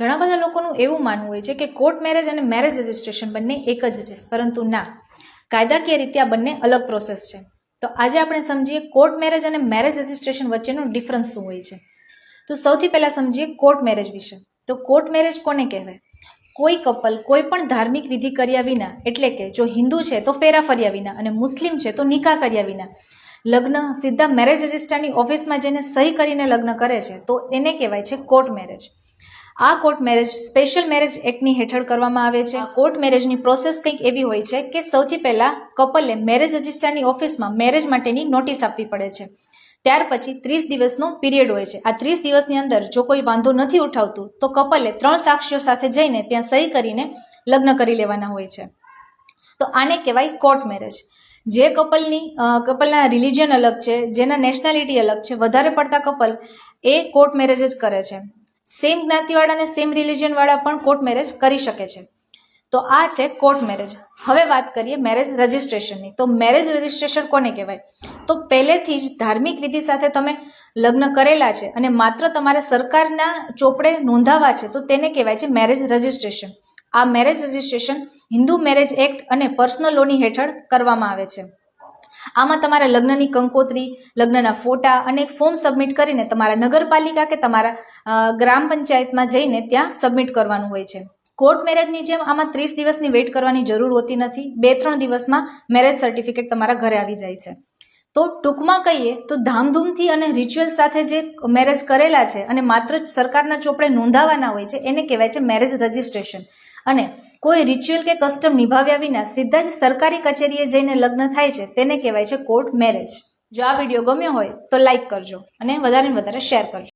ઘણા બધા લોકોનું એવું માનવું હોય છે કે કોર્ટ મેરેજ અને મેરેજ રજિસ્ટ્રેશન બંને એક જ છે, પરંતુ ના, કાયદાકીય રીતે આ બંને અલગ પ્રોસેસ છે. તો આજે આપણે સમજીએ કોર્ટ મેરેજ અને મેરેજ રજિસ્ટ્રેશન વચ્ચેનો ડિફરન્સ શું હોય છે. તો સૌથી પહેલા સમજીએ કોર્ટ મેરેજ વિશે. તો કોર્ટ મેરેજ કોને કહેવાય? કોઈ કપલ કોઈ પણ ધાર્મિક વિધિ કર્યા વિના, એટલે કે જો હિન્દુ છે તો ફેરા ફર્યા વિના અને મુસ્લિમ છે તો નિકાહ કર્યા વિના લગ્ન સીધા મેરેજ રજિસ્ટ્રારની ઓફિસમાં જઈને સહી કરીને લગ્ન કરે છે તો એને કહેવાય છે કોર્ટ મેરેજ. આ કોર્ટ મેરેજ સ્પેશિયલ મેરેજ એક્ટની હેઠળ કરવામાં આવે છે. કોર્ટ મેરેજની પ્રોસેસ કંઈક એવી હોય છે કે સૌથી પહેલા કપલે મેરેજ રજિસ્ટ્રારની ઓફિસમાં મેરેજ માટેની નોટિસ આપવી પડે છે. ત્યાર પછી 30 દિવસનો પીરિયડ હોય છે. આ 30 દિવસની અંદર જો કોઈ વાંધો નથી ઉઠાવતું તો કપલે 3 સાક્ષીઓ સાથે જઈને ત્યાં સહી કરીને લગ્ન કરી લેવાના હોય છે. તો આને કહેવાય કોર્ટ મેરેજ. જે કપલના રિલિજન અલગ છે, જેના નેશનાલિટી અલગ છે, વધારે પડતા કપલ એ કોર્ટ મેરેજ જ કરે છે. સેમ જ્ઞાતિવાળા અને સેમ રિલિજનવાળા પણ કોર્ટ મેરેજ કરી શકે છે. તો આ છે કોર્ટ મેરેજ. હવે વાત કરીએ મેરેજ રજિસ્ટ્રેશનની. તો મેરેજ રજિસ્ટ્રેશન કોને કહેવાય? તો પહેલેથી જ ધાર્મિક વિધિ સાથે તમે લગ્ન કરેલા છે અને માત્ર તમારે સરકારના ચોપડે નોંધાવા છે તો તેને કહેવાય છે મેરેજ રજિસ્ટ્રેશન. આ marriage registration Hindu marriage act અને પર્સનલ લોની હેઠળ કરવામાં આવે છે. આમાં તમારે લગ્નની કંકોત્રી, લગ્નના ફોટા અને એક ફોર્મ સબમિટ કરીને તમારા નગરપાલિકા કે તમારા ગ્રામ પંચાયતમાં જઈને ત્યાં સબમિટ કરવાનું હોય છે. કોર્ટ મેરેજની જેમ આમાં 30 દિવસની વેઇટ કરવાની જરૂર હોતી નથી. 2-3 દિવસમાં મેરેજ સર્ટિફિકેટ તમારા ઘરે આવી જાય છે. તો ટૂંકમાં કહીએ તો ધામધૂમથી અને રિચ્યુઅલ સાથે જે મેરેજ કરેલા છે અને માત્ર સરકારના ચોપડે નોંધાવાના હોય છે એને કહેવાય છે મેરેજ રજિસ્ટ્રેશન. અને કોઈ રિચ્યુઅલ કે કસ્ટમ નિભાવ્યા વિના સીધા જ સરકારી કચેરીએ જઈને લગ્ન થાય છે તેને કહેવાય છે કોર્ટ મેરેજ. જો આ વિડીયો ગમ્યો હોય તો લાઈક કરજો અને વધારે ને વધારે શેર કરજો.